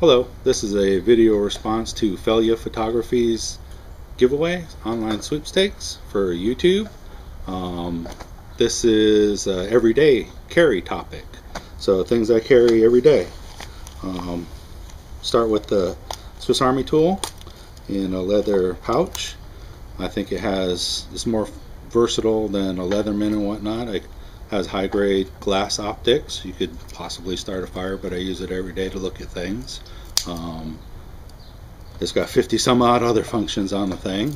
Hello, this is a video response to FaliaPhotography's giveaway, online sweepstakes for YouTube. This is an everyday carry topic, so things I carry every day. Start with the Swiss Army tool in a leather pouch. I think it's more versatile than a Leatherman and whatnot. It has high-grade glass optics. You could possibly start a fire, but I use it every day to look at things. It's got 50 some odd other functions on the thing.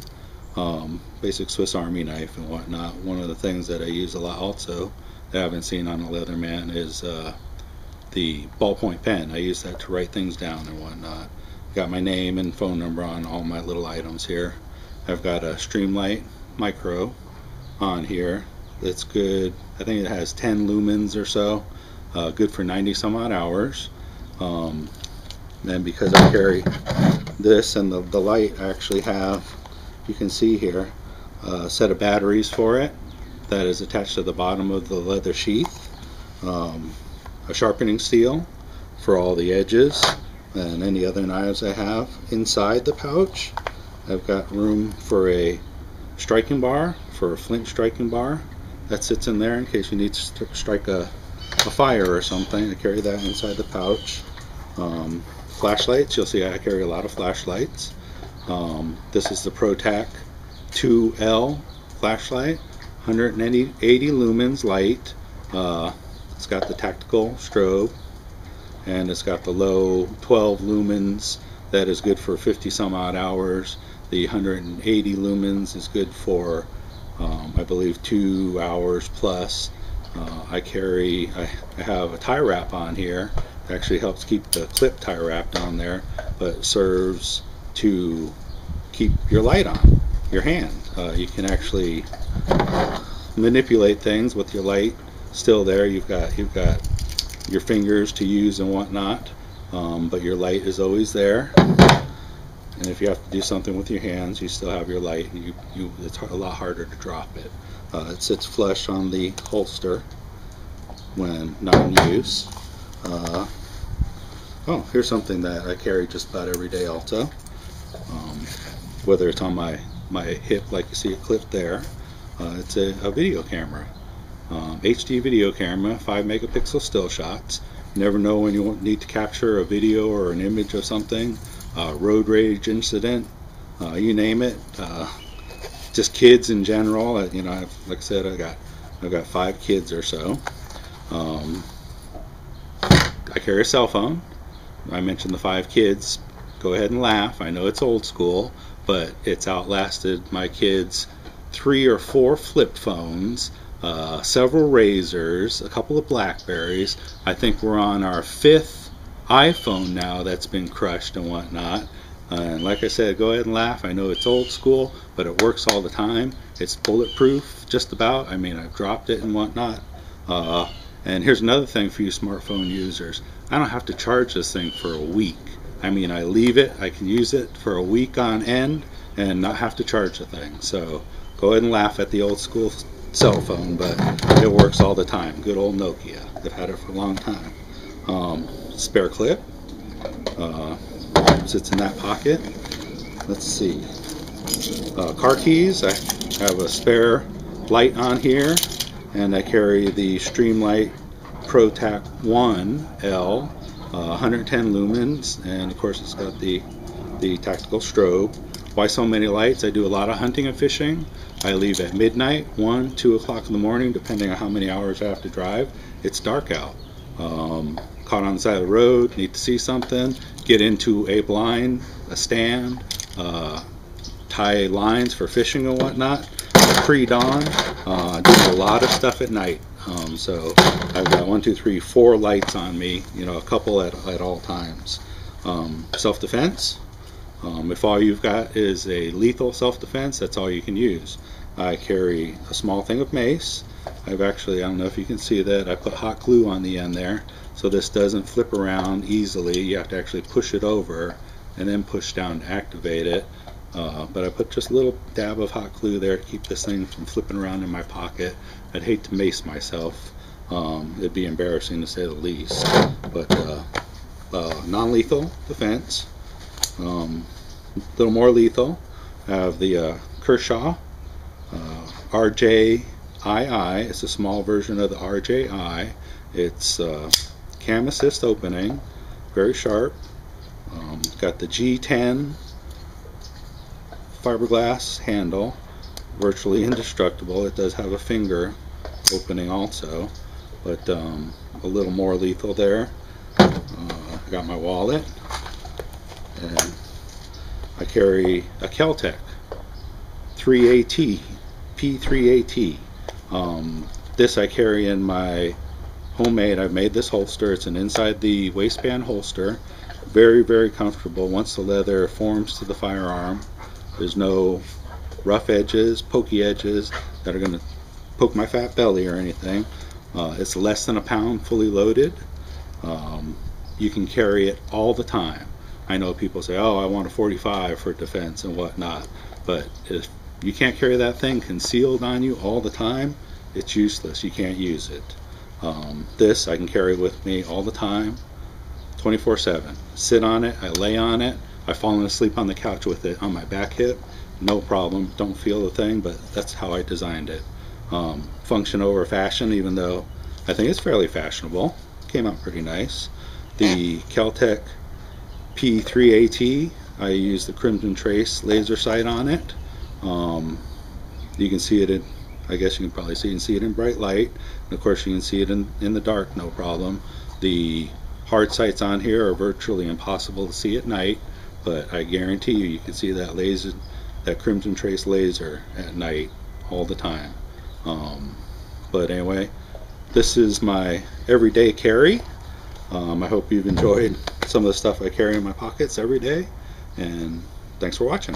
Basic Swiss Army knife and whatnot. One of the things that I use a lot also that I haven't seen on a Leatherman is the ballpoint pen. I use that to write things down and whatnot. Got my name and phone number on all my little items here. I've got a Streamlight Micro on here. That's good. I think it has 10 lumens or so. Good for 90 some odd hours. And because I carry this and the light, I actually have, you can see here, a set of batteries for it that is attached to the bottom of the leather sheath. A sharpening steel for all the edges and any other knives I have inside the pouch. I've got room for a striking bar, for a flint striking bar that sits in there in case you need to strike a fire or something. I carry that inside the pouch. Flashlights, you'll see I carry a lot of flashlights. This is the ProTac 2L flashlight, 180 lumens light. It's got the tactical strobe, and it's got the low 12 lumens that is good for 50 some odd hours. The 180 lumens is good for I believe 2 hours plus. I have a tie wrap on here. It actually helps keep the clip tie wrapped on there, but serves to keep your light on your hand. You can actually manipulate things with your light still there. You've got your fingers to use and whatnot, but your light is always there. And if you have to do something with your hands, you still have your light. It's a lot harder to drop it. It sits flush on the holster when not in use. Oh, here's something that I carry just about every day also. Whether it's on my hip, like you see it clipped there, it's a video camera. HD video camera, 5 megapixel still shots. You never know when you need to capture a video or an image of something. Road rage incident, you name it. Just kids in general. Like I said, I've got 5 kids or so. I carry a cell phone. I mentioned the 5 kids. Go ahead and laugh. I know it's old school, but it's outlasted my kids' 3 or 4 flip phones, several Razors, a couple of Blackberries. I think we're on our 5th iPhone now that's been crushed and whatnot. And like I said, go ahead and laugh. I know it's old school, but it works all the time. It's bulletproof, just about. I mean, I've dropped it and whatnot. And here's another thing for you smartphone users. I don't have to charge this thing for a week. I mean, I leave it, I can use it for a week on end and not have to charge the thing. So go ahead and laugh at the old school cell phone, but it works all the time. Good old Nokia. I've had it for a long time. Spare clip. Sits in that pocket. Let's see. Car keys. I have a spare light on here, and I carry the Streamlight ProTac 1L, 110 lumens, and of course it's got the tactical strobe. Why so many lights? I do a lot of hunting and fishing. I leave at midnight, 1, 2 o'clock in the morning, depending on how many hours I have to drive. It's dark out. Caught on the side of the road, need to see something, get into a blind, a stand, tie lines for fishing and whatnot. Pre-dawn, do a lot of stuff at night. So I've got 1, 2, 3, 4 lights on me, a couple at all times. Self-defense. If all you've got is a lethal self-defense, that's all you can use. I carry a small thing of mace. I don't know if you can see that, I put hot glue on the end there, so this doesn't flip around easily. You have to actually push it over and then push down to activate it. But I put just a little dab of hot glue there to keep this thing from flipping around in my pocket. I'd hate to mace myself. It'd be embarrassing to say the least. But non-lethal defense. A little more lethal, I have the Kershaw RJII. It's a small version of the RJI. It's cam assist opening, very sharp. Got the G10 fiberglass handle, virtually indestructible. It does have a finger opening also, but a little more lethal there. I got my wallet, and I carry a Keltec 3AT P3AT. This I carry in my homemade. I've made this holster. It's an inside the waistband holster. Very, very comfortable. Once the leather forms to the firearm, there's no rough edges, pokey edges that are going to poke my fat belly or anything. It's less than a pound fully loaded. You can carry it all the time. I know people say, oh, I want a 45 for defense and whatnot, but if you can't carry that thing concealed on you all the time, it's useless. You can't use it. This I can carry with me all the time, 24/7. Sit on it, I lay on it, I've fallen asleep on the couch with it on my back hip, no problem. Don't feel the thing, but that's how I designed it. Function over fashion, even though I think it's fairly fashionable. Came out pretty nice. The Keltec P3AT, I use the Crimson Trace laser sight on it. You can see it in, I guess you can probably see, you can see it in bright light, and of course you can see it in the dark, no problem. The hard sights on here are virtually impossible to see at night, but I guarantee you can see that laser, that Crimson Trace laser at night all the time. But anyway, this is my everyday carry. I hope you've enjoyed some of the stuff I carry in my pockets every day, and thanks for watching.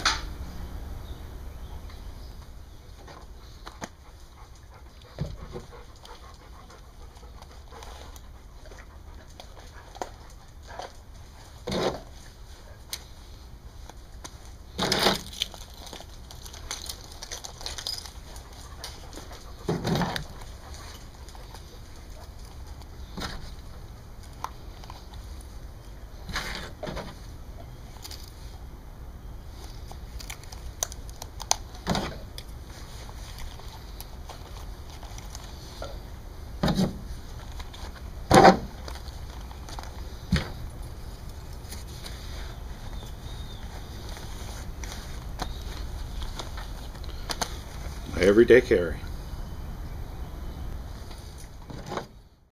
Everyday carry.